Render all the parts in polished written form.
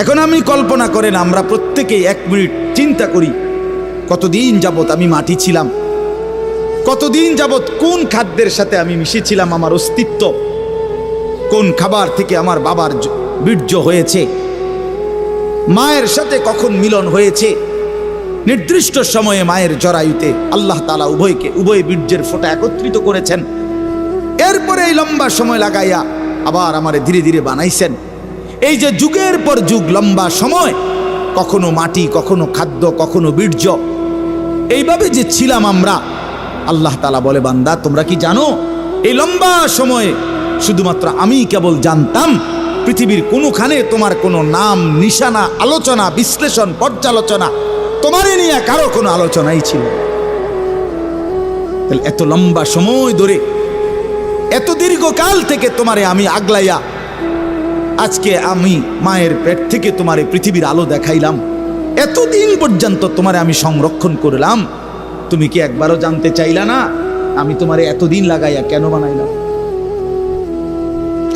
এখন আমি কল্পনা করেন, আমরা প্রত্যেকেই 1 মিনিট চিন্তা করি, কতদিন যাবত আমি মাটি ছিলাম, কতদিন যাবত কোন খাদ্যের সাথে আমি মিশেছিলাম, আমার অস্তিত্ব কোন খাবার থেকে আমার বাবার বীর্য হয়েছে, মায়ের সাথে কখন মিলন হয়েছে। নির্দিষ্ট সময়ে মায়ের জরায়ুতে আল্লাহ তাআলা উভয় বীর্যের ফোঁটা একত্রিত করেছেন। এরপরে এই লম্বা সময় লাগাইয়া আবার আমারে ধীরে ধীরে বানাইছেন। এই যে যুগের পর যুগ লম্বা সময়, কখনো মাটি, কখনো খাদ্য, কখনো বীর্য, এইভাবে যে ছিলাম আমরা, আল্লাহ তাআলা বলে, বান্দা তোমরা কি জানো এই লম্বা সময়ে শুধুমাত্র আমি কেবল জানতাম, পৃথিবীর কোনোখানে তোমার কোনো নাম, নিশানা, আলোচনা, বিশ্লেষণ, পর্যালোচনা, তোমারে নিয়ে কারো কোনো আলোচনাই ছিল না। তাহলে এত লম্বা সময় ধরে, এত দীর্ঘকাল থেকে তোমারে আমি আগলাইয়া আজকে আমি মায়ের পেট থেকে তোমারে পৃথিবীর আলো দেখাইলাম, এতদিন পর্যন্ত তোমারে আমি সংরক্ষণ করলাম। তুমি কি একবারও জানতে চাইলা না আমি তোমারে এতদিন লাগাইয়া কেন বানাইলাম,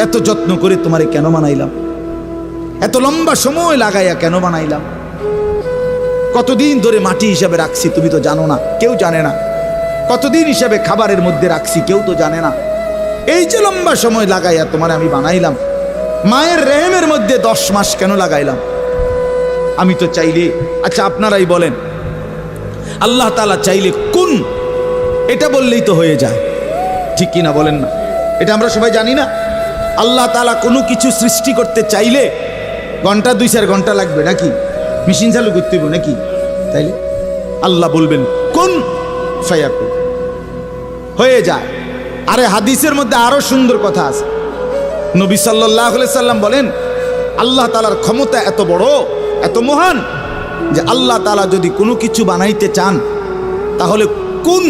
এত যত্ন করে তোমারে কেন বানাইলাম, এত লম্বা সময় লাগাইয়া কেন বানাইলাম, কতদিন ধরে মাটি হিসাবে রাখছি তুমি তো জানো না, কেউ জানে না। কতদিন হিসাবে খাবারের মধ্যে রাখছি কেউ তো জানে না। এই যে লম্বা সময় লাগাইয়া তোমার আমি বানাইলাম, মায়ের রেহেমের মধ্যে 10 মাস কেন লাগাইলাম আমি তো চাইলে, আচ্ছা আপনারাই বলেন, আল্লাহ তাআলা চাইলে কোন, এটা বললেই তো হয়ে যায়, ঠিক কিনা বলেন না? এটা আমরা সবাই জানি না। আল্লাহ তাআলা কোনো কিছু সৃষ্টি করতে চাইলে ঘন্টা 2-4 ঘন্টা লাগবে নাকি? মেশিন চালু করতে হবে নাকি? তাইলে আল্লাহ বলবেন কোন ফায়াকুন, হয়ে যায়। আরে হাদিসের মধ্যে আরো সুন্দর কথা আছে। নবী সাল্লাল্লাহু আলাইহি সাল্লাম বলেন, আল্লাহ তাআলার ক্ষমতা এত বড়, এত মহান, যে আল্লাহ তাআলা যদি কোনো কিছু বানাইতে চান তাহলে কুন,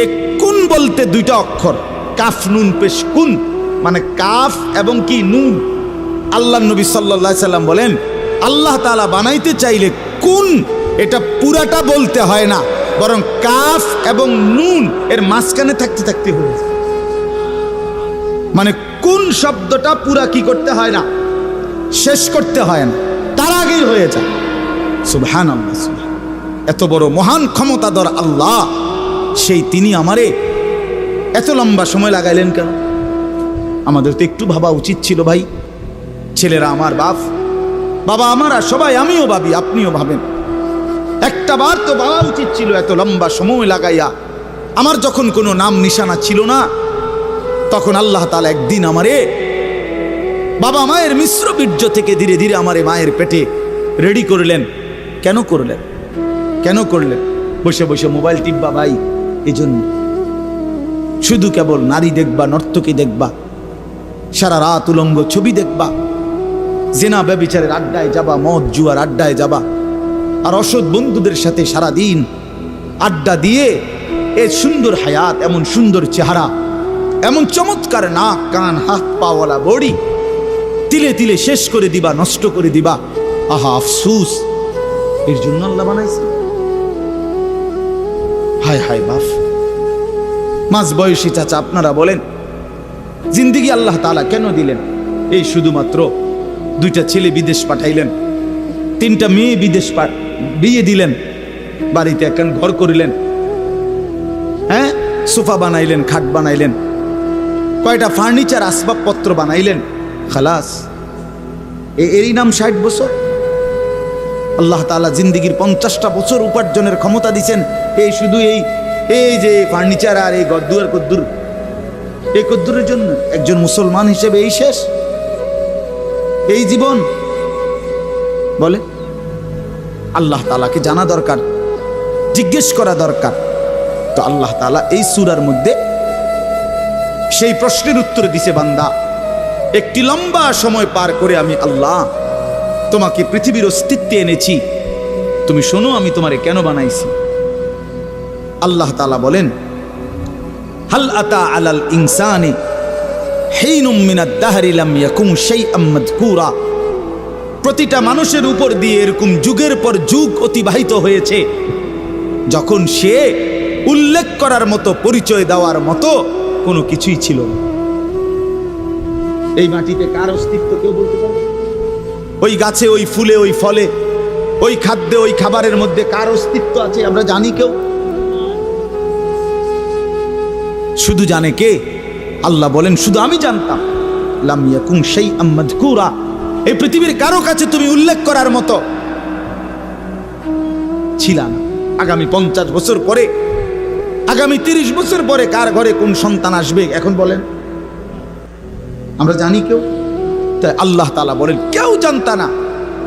এই কুন বলতে 2টা অক্ষর, কাফ নুন পেশ, কুন মানে কাফ এবং কি নুন। আল্লাহ নবী সাল্লাল্লাহু আলাইহি সাল্লাম বলেন, আল্লাহ তাআলা বানাইতে চাইলে কুন, এটা পুরাটা বলতে হয় না, বরং কাফ এবং নুন এর মাঝখানে থাকতে থাকতে হয়ে যায়। মানে কোন শব্দটা পুরা কি করতে হয় না, শেষ করতে হয় না, তার আগেই হয়ে যায়। সুবহানাল্লাহ, এত বড় মহান ক্ষমতাধর আল্লাহ, সেই তিনি আমারে এত লম্বা সময় লাগাইলেন কেন? আমাদের তো একটু ভাবা উচিত ছিল ভাই। ছেলেরা আমার বাবা আমার, আর সবাই, আমিও ভাবি, আপনিও ভাবেন, একটা বার তো ভাবা উচিত ছিল এত লম্বা সময় লাগাইয়া। আমার যখন কোনো নাম নিশানা ছিল না, তখন আল্লাহ তাআলা একদিন আমারে বাবা মায়ের মিশ্র বীর্য থেকে ধীরে ধীরে আমারে মায়ের পেটে রেডি করলেন। কেন করলেন? কেন করলেন? বসে বসে মোবাইল টিপবা ভাই? এই জন্য শুধু কেবল নারী দেখবা, নর্তকী দেখবা, সারা রাত উলঙ্গ ছবি দেখবা, জেনা ব্যভিচারের আড্ডায় যাবা, মদ জুয়ার আড্ডায় যাবা, আর অসৎ বন্ধুদের সাথে সারাদিন আড্ডা দিয়ে এ সুন্দর হায়াত, এমন সুন্দর চেহারা, এমন চমৎকার নাক কান হাত পাওয়ালা বডি তিলে তিলে শেষ করে দিবা, নষ্ট করে দিবা। আহা আফসুস, এর জন্য আল্লাহ বানাইছে। হায় হায় বাপ, মাঝ বয়সী চাচা আপনারা বলেন, জিন্দিগি আল্লাহ তাআলা কেন দিলেন? এই শুধুমাত্র 2টা ছেলে বিদেশ পাঠাইলেন, 3টা মেয়ে বিদেশ বিয়ে দিলেন, বাড়িতে একখান ঘর করিলেন, হ্যাঁ সোফা বানাইলেন, খাট বানাইলেন, কয়টা ফার্নিচার আসবাবপত্র বানাইলেন, খালাস। এরই নাম 60 বছর? আল্লাহ তাআলা জিন্দিগির 50টা বছর উপার্জনের ক্ষমতা দিছেন এই শুধু এই যে ফার্নিচার আর এই গদ্দুর কদ্দুর, এই কদ্দুরের জন্য? একজন মুসলমান হিসেবে এই শেষ, এই জীবন? বলে আল্লাহ তাআলাকে জানা দরকার, জিজ্ঞেস করা দরকার। তো আল্লাহ তাআলা এই সূরার মধ্যে সেই প্রশ্নের উত্তর দিছে, বান্দা একটি লম্বা সময় পার করে আমি আল্লাহ তোমাকে পৃথিবীর অস্তিত্বে এনেছি, তুমি শোনো আমি তোমারে কেন বানাইছি। আল্লাহ তাআলা বলেন, হাল আতা আলাল ইনসানি হিনুম মিনাদ দাহরি লাম ইয়াকুম শাইআম মাযকুরা। প্রতিটা মানুষের উপর দিয়ে এরকম যুগের পর যুগ অতিবাহিত হয়েছে, যখন সে উল্লেখ করার মতো, পরিচয় দেওয়ার মতো কোনো কিছুই ছিল না। এই মাটিতে কার অস্তিত্ব কেউ বলতে পারে? ওই গাছে, ওই ফুলে, ওই ফলে, ওই খাদ্যে, ওই খাবারের মধ্যে কার অস্তিত্ব আছে আমরা জানি কেউ? শুধু জানে কে? আল্লাহ বলেন শুধু আমি জানতাম। লাম ইয়াকুন শাইআম মাযকুরা, এই পৃথিবীর কারো কাছে তুমি উল্লেখ করার মতো ছিলা না। আগামী 50 বছর পরে, আগামী 30 বছর পরে কার ঘরে কোন সন্তান আসবে এখন বলেন? আমরা জানি কেউ? তাই আল্লাহ তাআলা বলেন কেউ জানতা না,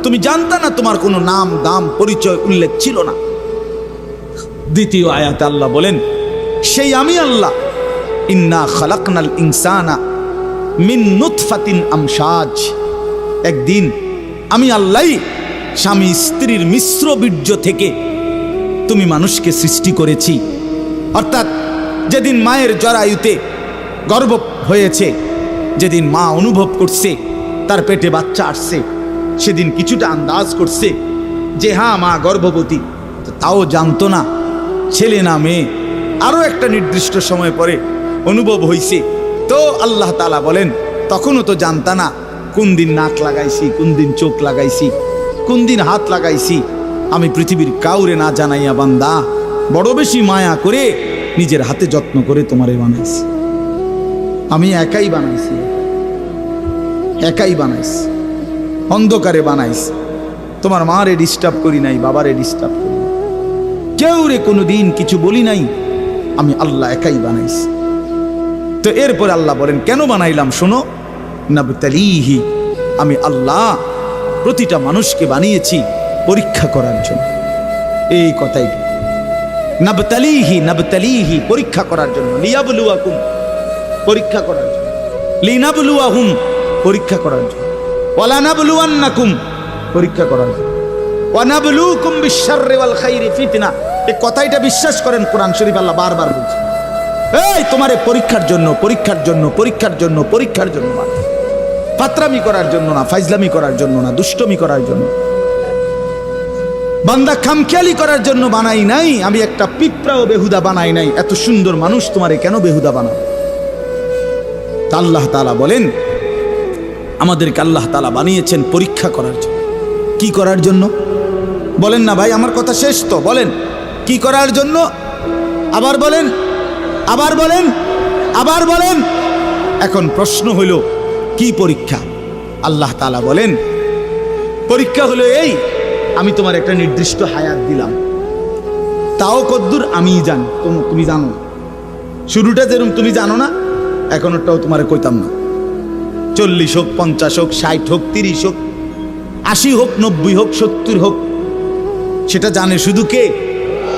তুমি জানতা না, তোমার কোনো নাম দাম পরিচয় উল্লেখ ছিল না। দ্বিতীয় আয়াতে আল্লাহ বলেন সেই আমি আল্লাহ, ইন্না খালাকনাল ইনসানা মিন নুতফাতিন আমশাজ, একদিন আমি আল্লাহ স্বামী স্ত্রীর মিশ্র বীর্য থেকে তুমি মানুষকে সৃষ্টি করেছি। অর্থাৎ যেদিন মায়ের জরায়ুতে গর্ভ হয়েছে, যেদিন মা অনুভব করছে তার পেটে বাচ্চা আসছে, সেদিন কিছুটা আন্দাজ করছে যে হ্যাঁ মা গর্ভবতী, তাও জানতো না ছেলে না মেয়ে। আরও একটা নির্দিষ্ট সময় পরে অনুভব হইছে, তো আল্লাহ তাআলা বলেন তখনও তো জানতা না কোন দিন নাক লাগাইছি, কোন দিন চোখ লাগাইছি, কোন দিন হাত লাগাইছি। আমি পৃথিবীর কাউরে না জানাইয়া বান্দা বড় বেশি মায়া করে নিজের হাতে যত্ন করে তোমারে বানাইছি। আমি একাই বানাইছি, একাই বানাইছি, অন্ধকারে বানাইছি। তোমার মারে ডিস্টার্ব করি নাই, বাবারে ডিস্টার্ব করি নাই, কেউ রে কোনো দিন কিছু বলি নাই। আমি আল্লাহ একাই বানাইছি। তো এরপর আল্লাহ বলেন কেন বানাইলাম শোনো, নাবতালিহি, আমি আল্লাহ প্রতিটা মানুষকে বানিয়েছি পরীক্ষা করার জন্য। এই কথাই নাবতালিহি, নাবতালিহি পরীক্ষা করার জন্য, লিয়াবলুয়াকুম পরীক্ষা করার জন্য, লিনাবলুয়াহুম পরীক্ষা করার জন্য, ওয়ালা নাবলুয়ান্নাকুম পরীক্ষা করার জন্য, ওয়া নাবলুকুম বিশ-শাররি ওয়াল খাইরি ফিতনা। এই কথাটা বিশ্বাস করেন, কোরআন শরীফ আল্লাহ বারবার বলছে এই তোমারে পরীক্ষার জন্য, পরীক্ষার জন্য, পরীক্ষার জন্য, পরীক্ষার জন্য, মানে ফাতরামি করার জন্য না, ফাইজলামি করার জন্য না, দুষ্টমি করার জন্য, বান্দা খামখেয়ালি করার জন্য বানাই নাই। আমি একটা পিঁপড়াও বেহুদা বানাই নাই। এত সুন্দর মানুষ তোমারে কেন বেহুদা বানাবো? আল্লাহ তাআলা বলেন আমাদেরকে আল্লাহ তাআলা বানিয়েছেন পরীক্ষা করার জন্য। কি করার জন্য বলেন না ভাই? আমার কথা শেষ তো, বলেন কি করার জন্য? আবার বলেন, আবার বলেন, আবার বলেন। এখন প্রশ্ন হইল কি পরীক্ষা? আল্লাহ তাআলা বলেন পরীক্ষা হলো এই, আমি তোমার একটা নির্দিষ্ট হায়াত দিলাম, তাও কদ্দুর আমিই জানি, তুমি জানো না। শুরুটা যেরকম তুমি জানো না, এখনটাও তোমারে কইতাম না। 40 হোক, 50 হোক, 60 হোক, 30 হোক, 80 হোক, 90 হোক, 70 হোক, সেটা জানে শুধু কে?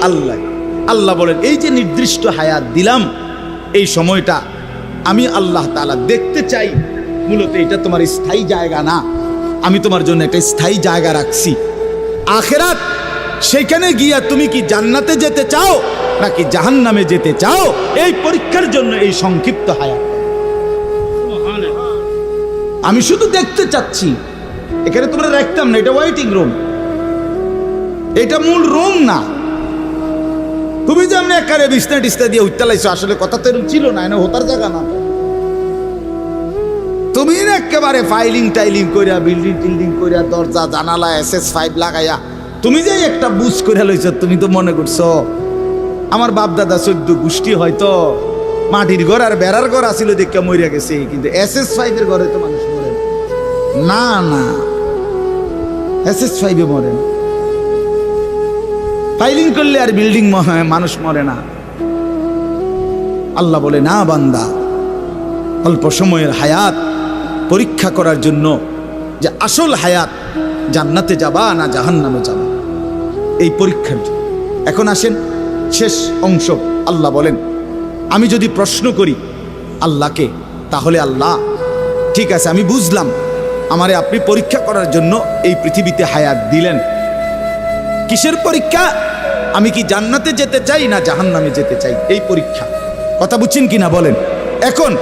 আল্লাহ। আল্লাহ বলেন এই যে নির্দিষ্ট হায়াত দিলাম, এই সময়টা আমি আল্লাহ তাআলা দেখতে চাই। মূলত এটা তোমার স্থায়ী জায়গা না, আমি তোমার জন্য একটা স্থায়ী জায়গা রাখছি আখিরাত। সেখানে গিয়া তুমি কি জান্নাতে যেতে চাও নাকি জাহান্নামে যেতে চাও, এই পরীক্ষার জন্য এই সংক্ষিপ্ত হায়াত। আমি শুধু দেখতে চাচ্ছি। এখানে তোমরা রাখতাম না, এটা ওয়েটিং রুম, এটা মূল রুম না। তুমি যেমন একারে বিছনা টিছনা দিয়ে উত্তালাইছো, আসলে কথা তো এরকম ছিল না, হোতার জায়গা না। তুমি একেবারে ফাইলিং টাইলিং করিয়া, বিল্ডিং টিল্ডিং করিয়া, দরজা জানালা SS5 লাগাইয়া তুমি যে একটা বুঝ করে লইছো, তুমি তো মনে করছো আমার বাপ দাদা 14 গোষ্ঠী হয়তো মাটির ঘর আর বেড়ার ঘর আসিল দেখে মরিয়া গেছে, কিন্তু SS5 এর ঘরে তো মানুষ মরে না। না, SS5 এ মরে না। ফাইলিং করলে আর বিল্ডিং মানুষ মরে না। আল্লাহ বলে না বান্দা, অল্প সময়ের হায়াত পরীক্ষা করার জন্য, যে আসল হায়াত জান্নাতে যাবা না জাহান্নামে যাবা, এই পরীক্ষার জন্য। এখন আসেন শেষ অংশ। আল্লাহ বলেন আমি যদি প্রশ্ন করি আল্লাহকে, তাহলে আল্লাহ ঠিক আছে আমি বুঝলাম, আমারে আপনি পরীক্ষা করার জন্য এই পৃথিবীতে হায়াত দিলেন। কিসের পরীক্ষা? আমি কি জান্নাতে যেতে চাই না জাহান্নামে যেতে চাই, এই পরীক্ষা। কথা বুঝছেন কিনা বলেন? এখন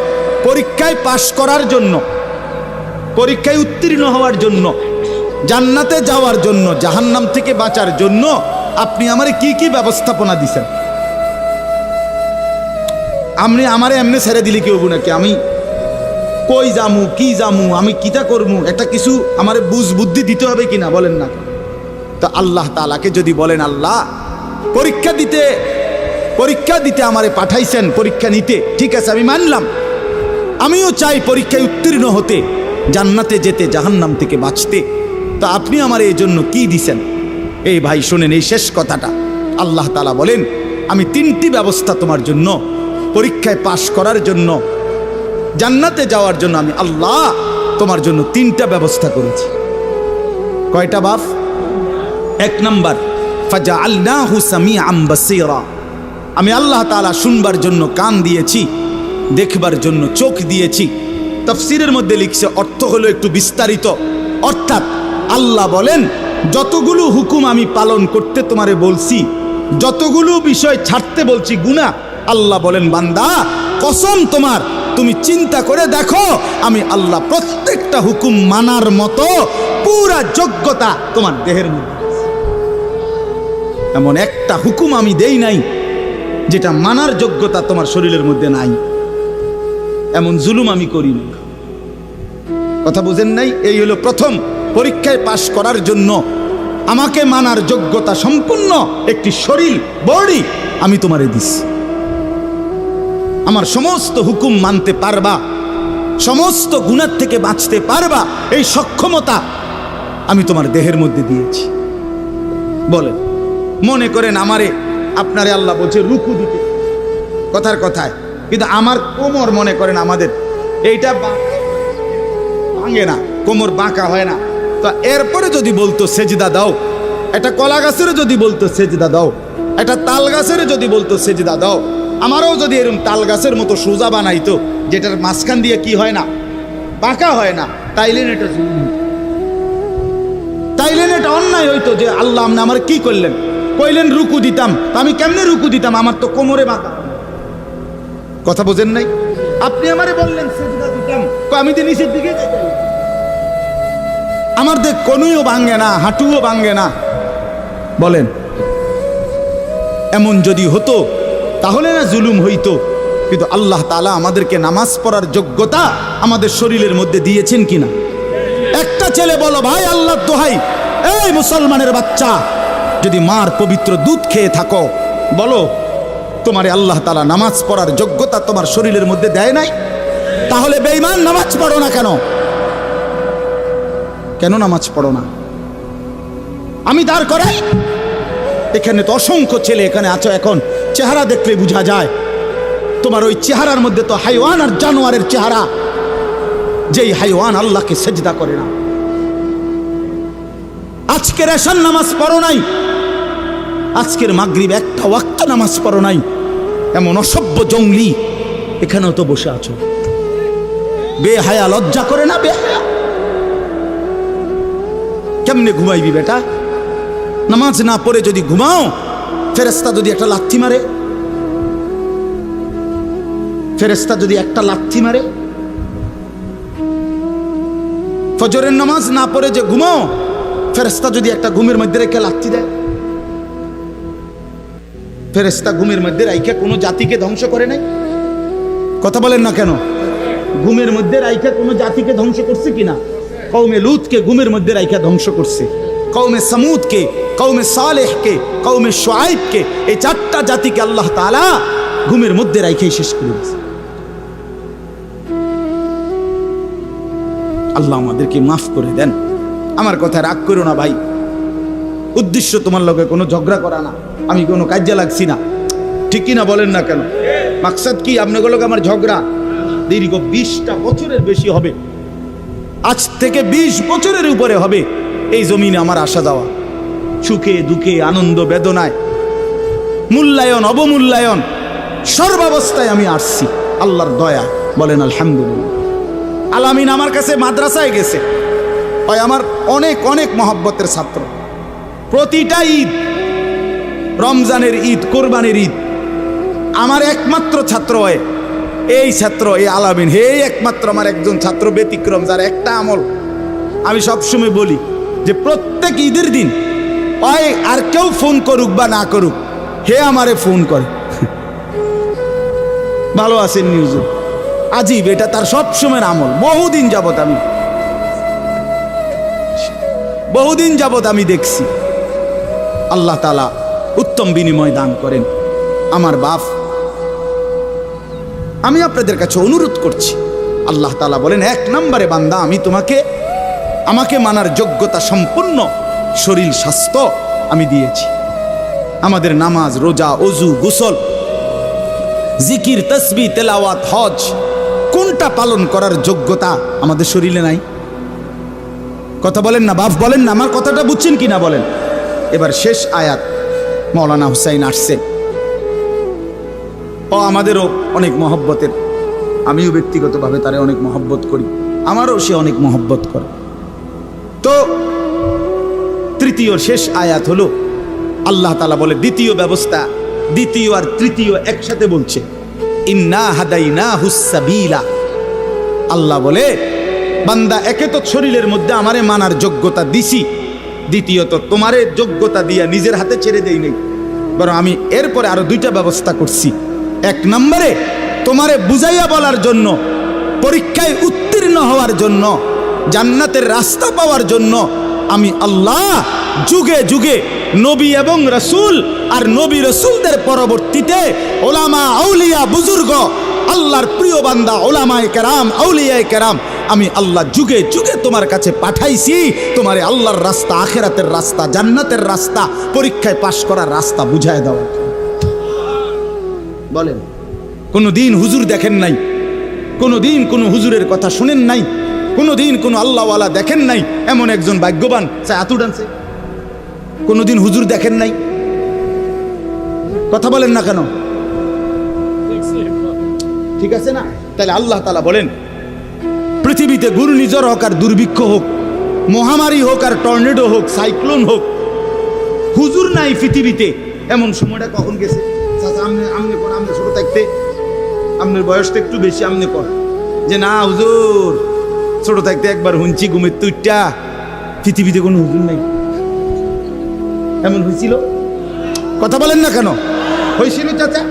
পরীক্ষায় পাশ করার জন্য, পরীক্ষায় উত্তীর্ণ হওয়ার জন্য, জান্নাতে যাওয়ার জন্য, জাহান্নাম থেকে বাঁচার জন্য আপনি আমারে কি কি ব্যবস্থাপনা দিছেন? আপনি আমারে এমনি ছেড়ে দিলে কি হবো নাকি? আমি কই জামু কি জামু আমি কিতা করমু একটা কিছু আমার বুঝ বুদ্ধি দিতে হবে কিনা বলেন না। তো আল্লাহ তাআলাকে যদি বলেন আল্লাহ পরীক্ষা দিতে আমারে পাঠাইছেন, পরীক্ষা নিতে, ঠিক আছে আমি মানলাম, আমিও চাই পরীক্ষায় উত্তীর্ণ হতে, জান্নাতে যেতে, জাহান্নাম থেকে বাঁচতে। তো আপনি আমার এই জন্য কি দিছেন? এই ভাই শোনেন এই শেষ কথাটা। আল্লাহ তাআলা বলেন আমি 3টি ব্যবস্থা তোমার জন্য, পরীক্ষায় পাশ করার জন্য, জান্নাতে যাওয়ার জন্য আমি আল্লাহ তোমার জন্য 3টা ব্যবস্থা করেছি। কয়টা বাপ? 1 নাম্বার ফাজআলনাহু সামিআন বাসীরা, আমি আল্লাহ তাআলা শুনবার জন্য কান দিয়েছি, দেখবার জন্য চোখ দিয়েছি। তাফসীরের মধ্যে লিখছে অর্থ হলো একটু বিস্তারিত, অর্থাৎ আল্লাহ বলেন যতগুলো হুকুম আমি পালন করতে তোমারে বলছি, যতগুলো বিষয় ছাড়তে বলছি গুনাহ, আল্লাহ বলেন বান্দা কসম তোমার, তুমি চিন্তা করে দেখো আমি আল্লাহ প্রত্যেকটা হুকুম মানার মতো পুরা যোগ্যতা তোমার দেহের মধ্যে। এমন একটা হুকুম আমি দেই নাই যেটা মানার যোগ্যতা তোমার শরীরের মধ্যে নাই, এমন জুলুম আমি করি না। কথা বুঝেন নাই? এই হলো প্রথম, পরীক্ষায় পাশ করার জন্য আমাকে মানার যোগ্যতা সম্পূর্ণ একটি শরীর, বডি আমি তোমারে দিছি। আমার সমস্ত হুকুম মানতে পারবা, সমস্ত গুনাহ থেকে বাঁচতে পারবা, এই সক্ষমতা আমি তোমার দেহের মধ্যে দিয়েছি। বলেন, মনে করেন আমারে আপনারে আল্লাহ বলছে রুকু দিতে, কথার কথায়, কিন্তু আমার কোমর মনে করেন আমাদের এইটা ভাঙে না, কোমর বাঁকা হয় না। তো এরপরে যদি বলতো সেজদা দাও, একটা কলা গাছেরও যদি বলতো সেজদা দাও, একটা তাল গাছেরও যদি বলতো সেজদা দাও, আমারও যদি এরকম তাল গাছের মতো সোজা বানাইতো, যেটার মাঝখান দিয়ে কি হয় না, বাঁকা হয় না, তাইলেন এটা জুলুম, তাইলেন এটা অন্যায় হইতো যে আল্লাহ আপনি আমার কি করলেন, কইলেন রুকু দিতাম, তো আমি কেমনে রুকু দিতাম, আমার তো কোমরে বাঁকা। কথা বোঝেন নাই? আপনি আমারে বললেন সেজদা দিতাম, আমি তো নিচের দিকে যেতাম, আমার দেখ কোনুও ভাঙে না, হাঁটুও ভাঙে না। বলেন, এমন যদি হতো তাহলে না জুলুম হইতো। কিন্তু আল্লাহ তাআলা আমাদেরকে নামাজ পড়ার যোগ্যতা আমাদের শরীরের মধ্যে দিয়েছেন কিনা? একটা ছেলে বলো ভাই আল্লাহর দোহাই, এই মুসলমানের বাচ্চা, যদি মার পবিত্র দুধ খেয়ে থাকো, বলো তোমারে আল্লাহ তাআলা নামাজ পড়ার যোগ্যতা তোমার শরীরের মধ্যে দেয় নাই? তাহলে বেঈমান নামাজ পড়ো না কেন? কেন নামাজ পড়ো না? আমি দাঁড় করাই, এখানে তো অসংখ্য ছেলে এখানে আছো, এখন চেহারা দেখলে বোঝা যায় তোমার ওই চেহারার মধ্যে তো হাইওয়ান আর জানোয়ারের চেহারা, যেই হাইওয়ান আল্লাহকে সেজদা করে না। আজকের এশার নামাজ পড়ো নাই, আজকের মাগরিব একটা ওয়াক্ত নামাজ পড়ো নাই, এমন অসভ্য জঙ্গলি এখানেও তো বসে আছো। বেহায়া, লজ্জা করে না? বেহায়া কেমনে ঘুমাইবি বেটা? নামাজ না পড়ে যদি ঘুমাও, ফেরেশতা যদি একটা লাথি মারে, ফেরেশতা যদি একটা লাথি মারে, ফজরের নামাজ না পড়ে যে ঘুমাও, ফেরেশতা যদি একটা ঘুমের মধ্যে রেখে লাথি দেয়, ফেরেশতা ঘুমের মধ্যে রাইখা কোনো জাতিকে ধ্বংস করে নাই? কথা বলেন না কেন? ঘুমের মধ্যে রাইখা কোনো জাতিকে ধ্বংস করছে কিনা? কওমে লুতকে ঘুমের মধ্যে রাইখা ধ্বংস করছে, কওমে সামুদকে, কওমে সালেহকে, কওমে শুআইবকে, এই 4টা জাতিকে আল্লাহ তাআলা ঘুমের মধ্যে রাইখাই শেষ করে দিয়েছে। আল্লাহ আমাদেরকে মাফ করে দেন। আমার কথা রাগ করো না ভাই, উদ্দেশ্য তোমার লগে কোনো ঝগড়া করা না, আমি কোনো কাজে লাগছি না, ঠিক কিনা বলেন না কেন? মাকসাদ কি আপনাগুলোকে আমার ঝগড়া? দীর্ঘ 20টা বছরের বেশি হবে, আজ থেকে 20 বছরের উপরে হবে এই জমিনে আমার আসা যাওয়া, সুখে দুঃখে আনন্দ বেদনায়, মূল্যায়ন অবমূল্যায়ন, সর্বাবস্থায় আমি আসছি আল্লাহর দয়া। বলেন আলহামদুলিল্লাহ। আলামিন আমার কাছে মাদ্রাসায় গেছে, হয় আমার অনেক অনেক মহব্বতের ছাত্র। প্রতিটা ঈদ, রমজানের ঈদ, কোরবানির ঈদ, আমার একমাত্র ছাত্র হয় এই ছাত্র, এই আলামিন, হে একমাত্র আমার একজন ছাত্র ব্যতিক্রম, যার একটা আমল আমি সবসময় বলি যে প্রত্যেক ঈদের দিন হয় আর কেউ ফোন করুক বা না করুক, হে আমারে ফোন করে, ভালো আছেন নিউজ, আজীব, এটা তার সবসময়ের আমল। বহুদিন যাবত আমি দেখছি। আল্লাহ তাআলা উত্তম বিনিময় দান করেন। আমার বাপ, আমি আপনাদের কাছে অনুরোধ করছি, আল্লাহ তাআলা বলেন, 1 নম্বরে বান্দা, আমি আমাকে মানার যোগ্যতা সম্পূর্ণ শরীর স্বাস্থ্য আমি দিয়েছি। আমাদের নামাজ, রোজা, ওযু, গোসল, জিকির, তাসবিহ, তেলাওয়াত, হজ, কোনটা পালন করার যোগ্যতা আমাদের শরীরে নাই? কথা বলেন না বাপ, বলেন না, আমার কথাটা বুঝছেন কিনা বলেন। এবার শেষ আয়াত, মাওলানা হুসাইন আসছে, ও আমাদেরও অনেক মহব্বতের, আমিও ব্যক্তিগতভাবে তারে অনেক মহব্বত করি, আমারও সে অনেক মহব্বত করে। তো তৃতীয় শেষ আয়াত হলো, আল্লাহ তাআলা বলে দ্বিতীয় ব্যবস্থা, দ্বিতীয় আর তৃতীয় একসাথে বলছে, ইন্না হাদাইনাহুস সাবিলা। আল্লাহ বলে, বান্দা, একে তো শরীরের মধ্যে আমারে মানার যোগ্যতা দিছি, দ্বিতীয়ত তোমারে যোগ্যতা দিয়া নিজের হাতে ছেড়ে দেই নাই, বরং আমি এরপরে আরো 2টা ব্যবস্থা করছি। 1 নম্বরে তোমারে বুঝাইয়া বলার জন্য, পরীক্ষায় উত্তীর্ণ হওয়ার জন্য, জান্নাতের রাস্তা পাওয়ার জন্য আমি আল্লাহ যুগে যুগে নবী এবং রাসূল আর নবী রাসূলদের পরবর্তীতে ওলামা, আউলিয়া, বুজুর্গ, আল্লাহর প্রিয় বান্দা, ওলামায়ে কেরাম, আউলিয়ায়ে কেরাম, আমি আল্লাহ যুগে যুগে তোমার কাছে পাঠাইছি, তোমারে আল্লাহর রাস্তা, আখিরাতের রাস্তা, জান্নাতের রাস্তা, পরীক্ষায় পাশ করার রাস্তা বুঝায় দাও। বলেন, কোনদিন হুজুর দেখেন নাই? কোনদিন কোন হুজুরের কথা শুনেন নাই? কোনদিন কোন আল্লাহওয়ালা দেখেন নাই? এমন একজন ভাগ্যবান হাত উঠানছে। কোনদিন হুজুর দেখেন নাই? কথা বলেন না কেন? ঠিক আছে না? তাহলে আল্লাহ তাআলা বলেন, পৃথিবীতে ঘূর্ণিঝড় হোক আর দুর্ভিক্ষ হোক, মহামারী হোক আর টর্নেডো হোক, সাইক্লোন হোক, হুজুর নাই পৃথিবীতে, এমন সময়টা কখন গেছে? আমনে ছোট থাকতে, আপনার বয়সটা একটু বেশি, আমনে কর যে না হুজুর, ছোট থাকতে একবার হুঁচি ঘুমের তুইটা, পৃথিবীতে কোনো হুজুর নাই, এমন হয়েছিল? কথা বলেন না কেন? হয়েছিল চাচা?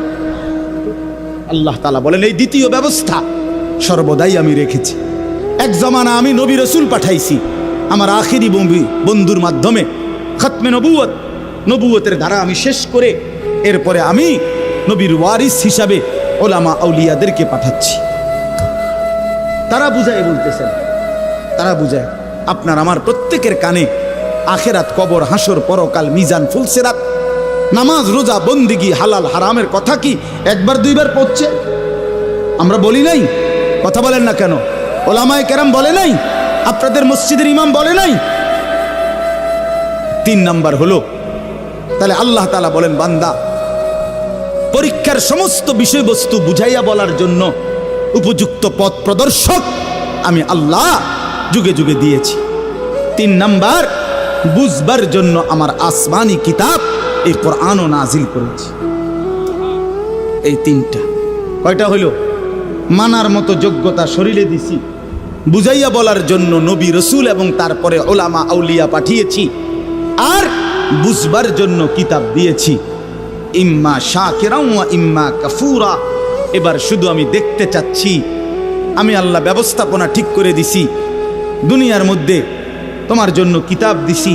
আল্লাহ তাআলা বলেন, এই দ্বিতীয় ব্যবস্থা সর্বদাই আমি রেখেছি। এক জমানা আমি নবী রাসূল পাঠাইছি আমার আখিরি বন্ধুর মাধ্যমে, খতমে নবুয়ত, নবুয়তের ধারা আমি শেষ করে এরপরে আমি নবীর ওয়ারিস হিসাবে ওলামা, আউলিয়াদেরকে পাঠাচ্ছি। তারা বুঝায় বলতেছেন, তারা বুঝায়। আপনার আমার প্রত্যেকের কানে আখেরাত, কবর, হাসর, পরকাল, মিজান, ফুলসেরাত, নামাজ, রোজা, বন্দিগি, হালাল হারামের কথা কি 1বার 2বার পড়ছে? আমরা বলি নাই? কথা বলেন না কেন? ওলামায়ে কেরাম বলে নাই? আপনাদের মসজিদের ইমাম বলে নাই? 3 নাম্বার হলো, তাহলে আল্লাহ তাআলা বলেন, বান্দা, পরীক্ষার সমস্ত বিষয়বস্তু বুঝাইয়া বলার জন্য উপযুক্ত পথ প্রদর্শক আমি আল্লাহ যুগে যুগে দিয়েছি। 3 নাম্বার, বুঝবার জন্য আমার আসমানি কিতাব এই কোরআনও নাজিল করেছি। এই 3টা কয়টা হইল? মানার মতো যোগ্যতা শরীরে দিছি, বুঝাইয়া বলার জন্য নবী রাসূল এবং তারপরে ওলামা, আউলিয়া পাঠিয়েছি, আর বুঝবার জন্য কিতাব দিয়েছি। ইম্মা শাকিরান ওয়া ইম্মা কাফুরা। এবার শুধু আমি দেখতে চাচ্ছি, আমি আল্লাহ ব্যবস্থাপনা ঠিক করে দিছি, দুনিয়ার মধ্যে তোমার জন্য কিতাব দিছি,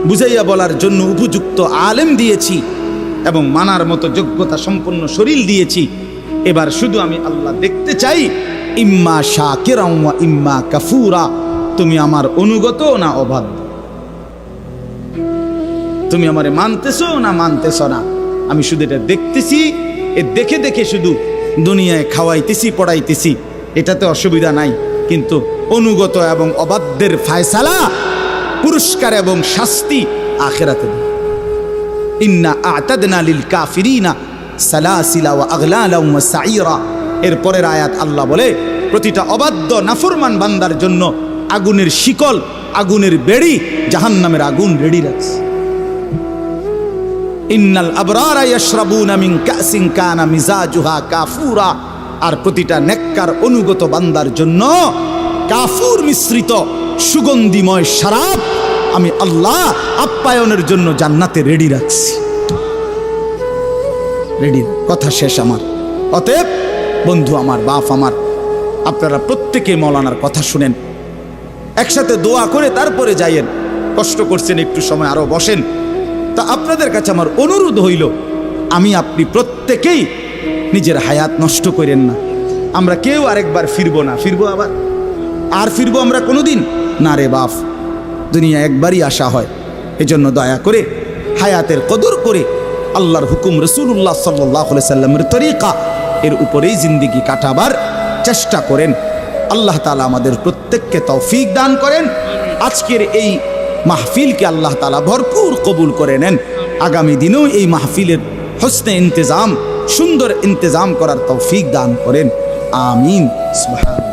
বুঝাইয়া বলার জন্য উপযুক্ত আলেম দিয়েছি, এবং মানার মতো যোগ্যতা সম্পন্ন শরীর দিয়েছি। এবার শুধু আমি আল্লাহ দেখতে চাই, ইম্মা শাকিরান ওয়া ইম্মা কাফুরা, তুমি আমার অনুগত না অবাধ্য, তুমি আমারে মানতেছো না মানতেছো না। আমি শুধু এটা দেখতেছি, এ দেখে দেখে শুধু দুনিয়ায় খাওয়াইতেছি, পড়াইতেছি, এটাতে অসুবিধা নাই, কিন্তু অনুগত এবং অবাধ্যের ফায়সালা, পুরস্কার এবং শাস্তি আখিরাতে দেব। ইন্না আ'তাদনা লিল কাফিরিনা সালাসিলা ওয়া আগলালা ওয়া সাইরা। এর পরের আয়াত আল্লাহ বলে, প্রতিটা অবাধ্য নাফরমান বান্দার জন্য আগুনের শিকল, আগুনের বেড়ি, জাহান্নামের আগুন রেডি রাখছে। ইন্নাল আবরারা ইয়াশরাবুনা মিন কাসিন কানা মিজাজুহা কাফুরা। আর প্রতিটা নেককার অনুগত বান্দার জন্য কাফুর মিশ্রিত সুগন্ধিময় শরাব আমি আল্লাহ আপ্যায়নের জন্য জান্নাতে রেডি রাখছি। রেডি, কথা শেষ আমার। অতএব বন্ধু আমার, বাপ আমার, আপনারা প্রত্যেকে মৌলানার কথা শুনেন, একসাথে দোয়া করে তারপরে যাইয়েন। কষ্ট করছেন, একটু সময় আরো বসেন। তা আপনাদের কাছে আমার অনুরোধ হইল, আমি আপনি প্রত্যেকেই নিজের হায়াত নষ্ট করেন না। আমরা কেউ আরেকবার ফিরবো না, ফিরবো আবার আর ফিরবো আমরা কোনোদিন না রে বাপ, দুনিয়া একবারই আসা হয়। এজন্য দয়া করে হায়াতের কদর করে আল্লাহর হুকুম, রাসূলুল্লাহ সাল্লাল্লাহু আলাইহি সাল্লামের তরিকা এর উপরেই জিন্দেগি কাটাবার চেষ্টা করেন। আল্লাহ তাআলা আমাদের প্রত্যেককে তৌফিক দান করেন। আজকের এই মাহফিলকে আল্লাহ তাআলা ভরপুর কবুল করে নেন। আগামী দিনেও এই মাহফিলের হোসনে ইন্তেজাম, সুন্দর ইন্তেজাম করার তৌফিক দান করেন। আমিন। সুবহান।